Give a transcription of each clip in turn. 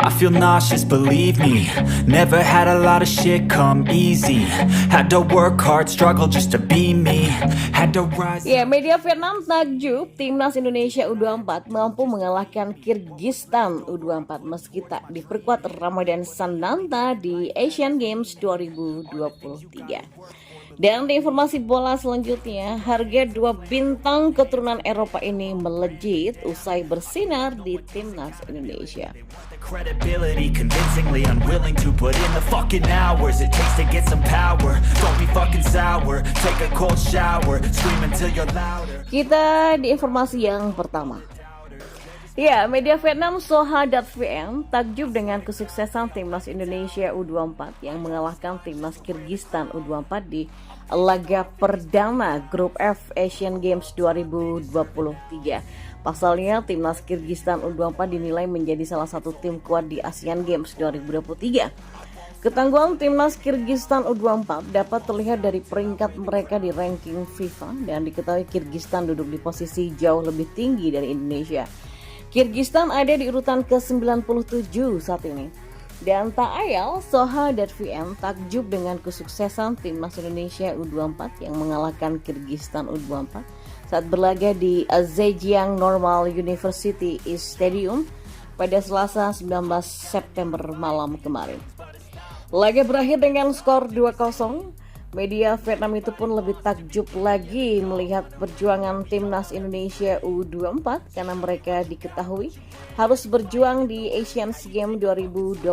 I feel nauseous, believe me. Never had a lot of shit come easy. Had to work hard, struggle just to be me. Had to rise. Ya, media Vietnam takjub timnas Indonesia U24 mampu mengalahkan Kirgistan U24 meski tak diperkuat Ramadan Sananta di Asian Games 2023. Dan di informasi bola selanjutnya, harga dua bintang keturunan Eropa ini melejit usai bersinar di timnas Indonesia. Credibility, convincingly unwilling to put in the fucking hours it takes to get some power. Don't be fucking sour, take a cold shower, scream until you're louder. Kita di informasi yang pertama. Ya, media Vietnam Soha.vn takjub dengan kesuksesan timnas Indonesia U24 yang mengalahkan timnas Kirgistan U24 di laga perdana Grup F Asian Games 2023. Pasalnya, timnas Kirgistan U24 dinilai menjadi salah satu tim kuat di Asian Games 2023. Ketangguhan timnas Kirgistan U24 dapat terlihat dari peringkat mereka di ranking FIFA dan diketahui Kirgistan duduk di posisi jauh lebih tinggi dari Indonesia. Kirgistan ada di urutan ke-97 saat ini. Dan tak ayal, Soha.vn takjub dengan kesuksesan timnas Indonesia U24 yang mengalahkan Kirgistan U24 saat berlaga di Zhejiang Normal University Stadium pada Selasa 19 September malam kemarin. Laga berakhir dengan skor 2-0. Media Vietnam itu pun lebih takjub lagi melihat perjuangan timnas Indonesia U24 karena mereka diketahui harus berjuang di Asian Games 2023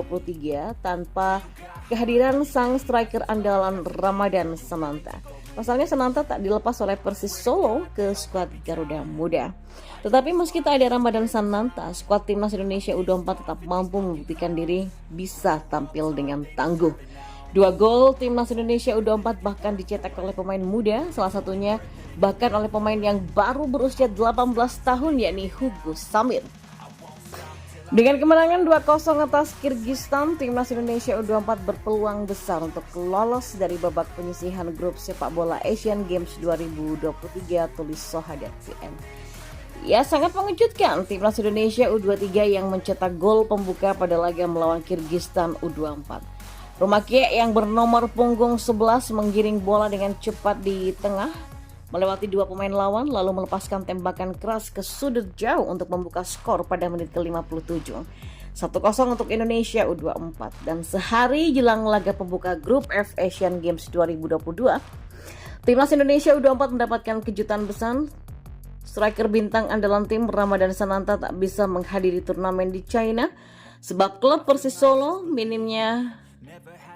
tanpa kehadiran sang striker andalan Ramadan Sananta. Pasalnya Sananta tak dilepas oleh Persis Solo ke skuad Garuda Muda. Tetapi meski tak ada Ramadan Sananta, skuad timnas Indonesia U24 tetap mampu membuktikan diri bisa tampil dengan tangguh. 2 gol timnas Indonesia U24 bahkan dicetak oleh pemain muda, salah satunya bahkan oleh pemain yang baru berusia 18 tahun yakni Hugo Samir. Dengan kemenangan 2-0 atas Kirgistan, timnas Indonesia U24 berpeluang besar untuk lolos dari babak penyisihan grup sepak bola Asian Games 2023, tulis Soha.vn. Ya, sangat mengejutkan timnas Indonesia U23 yang mencetak gol pembuka pada laga melawan Kirgistan U24. Romakie yang bernomor punggung 11 menggiring bola dengan cepat di tengah, melewati dua pemain lawan lalu melepaskan tembakan keras ke sudut jauh untuk membuka skor pada menit ke-57. 1-0 untuk Indonesia U24. Dan sehari jelang laga pembuka Grup F Asian Games 2022, timnas Indonesia U24 mendapatkan kejutan besar. Striker bintang andalan tim Ramadan Sananta tak bisa menghadiri turnamen di China sebab klub Persis Solo minimnya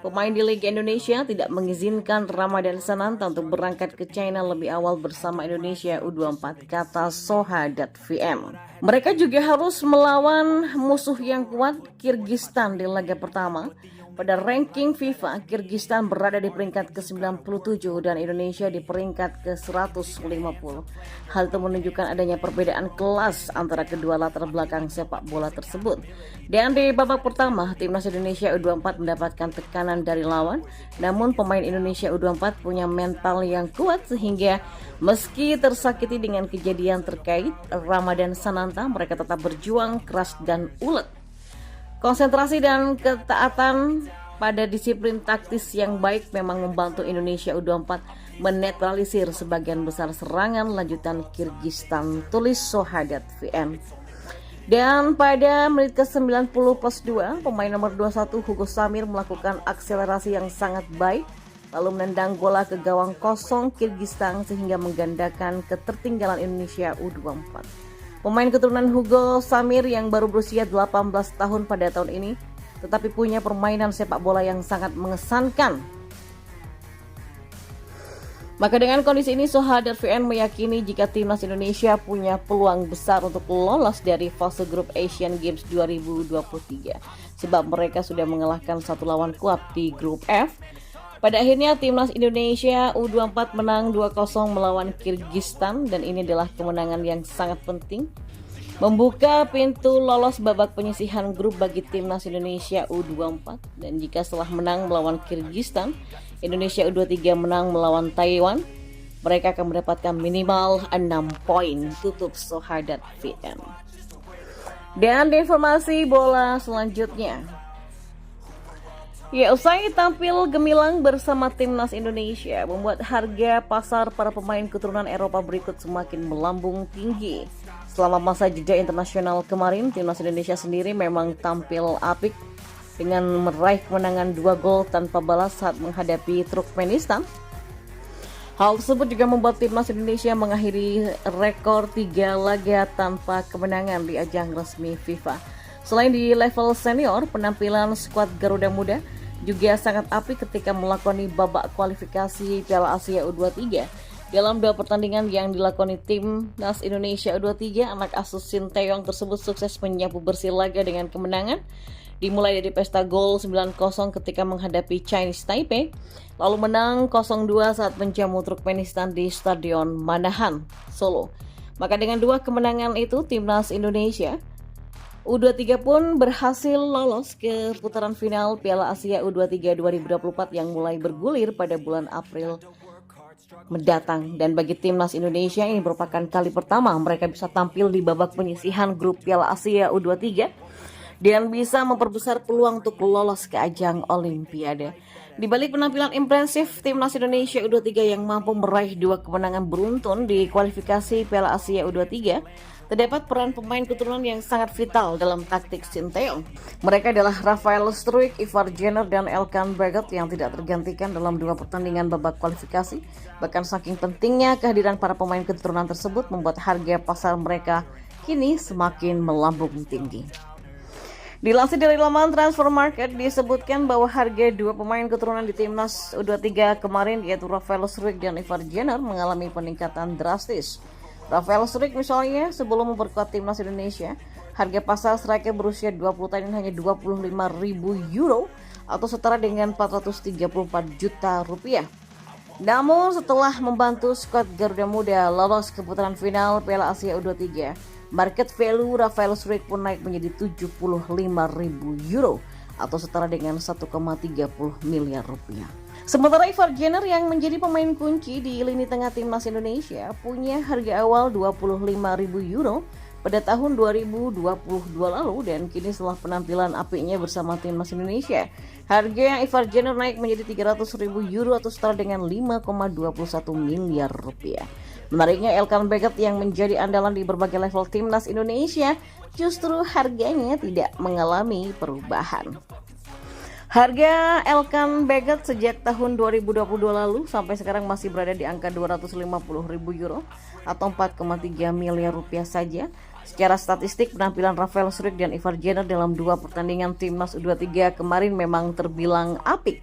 pemain di Liga Indonesia tidak mengizinkan Ramadan Sananta untuk berangkat ke China lebih awal bersama Indonesia U24, kata Soha.vn. Mereka juga harus melawan musuh yang kuat, Kirgistan, di laga pertama. Pada ranking FIFA, Kirgistan berada di peringkat ke-97 dan Indonesia di peringkat ke-150. Hal itu menunjukkan adanya perbedaan kelas antara kedua latar belakang sepak bola tersebut. Dan di babak pertama, timnas Indonesia U24 mendapatkan tekanan dari lawan, namun pemain Indonesia U24 punya mental yang kuat sehingga meski tersakiti dengan kejadian terkait Ramadan Sananta, mereka tetap berjuang keras dan ulet. Konsentrasi dan ketaatan pada disiplin taktis yang baik memang membantu Indonesia U24 menetralisir sebagian besar serangan lanjutan Kirgistan, tulis Soha.vn. Dan pada menit ke-90 plus 2, pemain nomor 21 Hugo Samir melakukan akselerasi yang sangat baik lalu menendang bola ke gawang kosong Kirgistan sehingga menggandakan ketertinggalan Indonesia U24. Pemain keturunan Hugo Samir yang baru berusia 18 tahun pada tahun ini tetapi punya permainan sepak bola yang sangat mengesankan. Maka dengan kondisi ini Soha.vn meyakini jika timnas Indonesia punya peluang besar untuk lolos dari fase grup Asian Games 2023 sebab mereka sudah mengalahkan satu lawan kuat di grup F. Pada akhirnya timnas Indonesia U24 menang 2-0 melawan Kirgistan dan ini adalah kemenangan yang sangat penting. Membuka pintu lolos babak penyisihan grup bagi timnas Indonesia U24 dan jika setelah menang melawan Kirgistan, Indonesia U23 menang melawan Taiwan, mereka akan mendapatkan minimal 6 poin, tutup Soha.vn. Dan di informasi bola selanjutnya, ya, usai tampil gemilang bersama timnas Indonesia membuat harga pasar para pemain keturunan Eropa berikut semakin melambung tinggi. Selama masa jeda internasional kemarin, timnas Indonesia sendiri memang tampil apik dengan meraih kemenangan 2 gol tanpa balas saat menghadapi Turkmenistan. Hal tersebut juga membuat timnas Indonesia mengakhiri rekor 3 laga tanpa kemenangan di ajang resmi FIFA. Selain di level senior, penampilan skuad Garuda Muda juga sangat apik ketika melakoni babak kualifikasi Piala Asia U23. Dalam 2 pertandingan yang dilakoni timnas Indonesia U23, anak asuh Sinteyong tersebut sukses menyapu bersih laga dengan kemenangan. Dimulai dari pesta gol 9-0 ketika menghadapi Chinese Taipei, lalu menang 0-2 saat menjamu Turkmenistan di Stadion Manahan, Solo. Maka dengan 2 kemenangan itu, timnas Indonesia U23 pun berhasil lolos ke putaran final Piala Asia U23 2024 yang mulai bergulir pada bulan April mendatang. Dan bagi timnas Indonesia ini merupakan kali pertama mereka bisa tampil di babak penyisihan grup Piala Asia U23 dan bisa memperbesar peluang untuk lolos ke ajang Olimpiade. Di balik penampilan impresif timnas Indonesia U23 yang mampu meraih 2 kemenangan beruntun di kualifikasi Piala Asia U23, terdapat peran pemain keturunan yang sangat vital dalam taktik Sinteyong. Mereka adalah Rafael Struijk, Ivar Jenner, dan Elkan Bagot yang tidak tergantikan dalam 2 pertandingan babak kualifikasi. Bahkan saking pentingnya kehadiran para pemain keturunan tersebut membuat harga pasar mereka kini semakin melambung tinggi. Dilansir dari laman Transfer Market, disebutkan bahwa harga 2 pemain keturunan di timnas U23 kemarin yaitu Rafael Struijk dan Ivar Jenner mengalami peningkatan drastis. Rafael Struijk misalnya sebelum memperkuat timnas Indonesia, harga pasar striker berusia 20 tahun hanya 25.000 euro atau setara dengan 434 juta rupiah. Namun setelah membantu skuad Garuda Muda lolos ke putaran final Piala Asia U23, market value Rafael Struijk pun naik menjadi 75.000 euro atau setara dengan 1,30 miliar rupiah. Sementara Ivar Jenner yang menjadi pemain kunci di lini tengah timnas Indonesia punya harga awal 25.000 euro pada tahun 2022 lalu dan kini setelah penampilan apiknya bersama timnas Indonesia, harga Ivar Jenner naik menjadi 300.000 euro atau setara dengan 5,21 miliar rupiah. Menariknya, Elkan Bagot yang menjadi andalan di berbagai level timnas Indonesia justru harganya tidak mengalami perubahan. Harga Elkan Bagot sejak tahun 2022 lalu sampai sekarang masih berada di angka 250.000 euro atau 4,3 miliar rupiah saja. Secara statistik, penampilan Rafael Struijk dan Ivar Jenner dalam 2 pertandingan timnas U23 kemarin memang terbilang apik,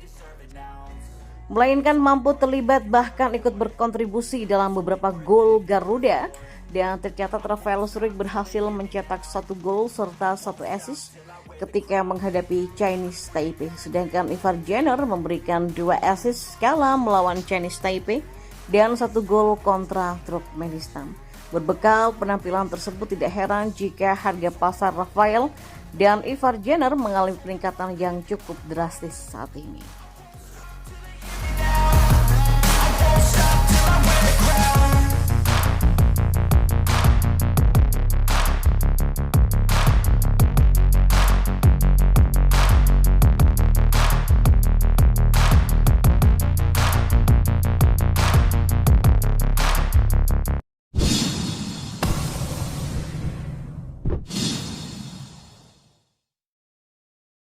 melainkan mampu terlibat bahkan ikut berkontribusi dalam beberapa gol Garuda. Dan tercatat Rafael Struijk berhasil mencetak 1 gol serta 1 assist ketika menghadapi Chinese Taipei. Sedangkan Ivar Jenner memberikan 2 assist kala melawan Chinese Taipei dan 1 gol kontra Turkmenistan. Berbekal penampilan tersebut, tidak heran jika harga pasar Rafael dan Ivar Jenner mengalami peningkatan yang cukup drastis saat ini.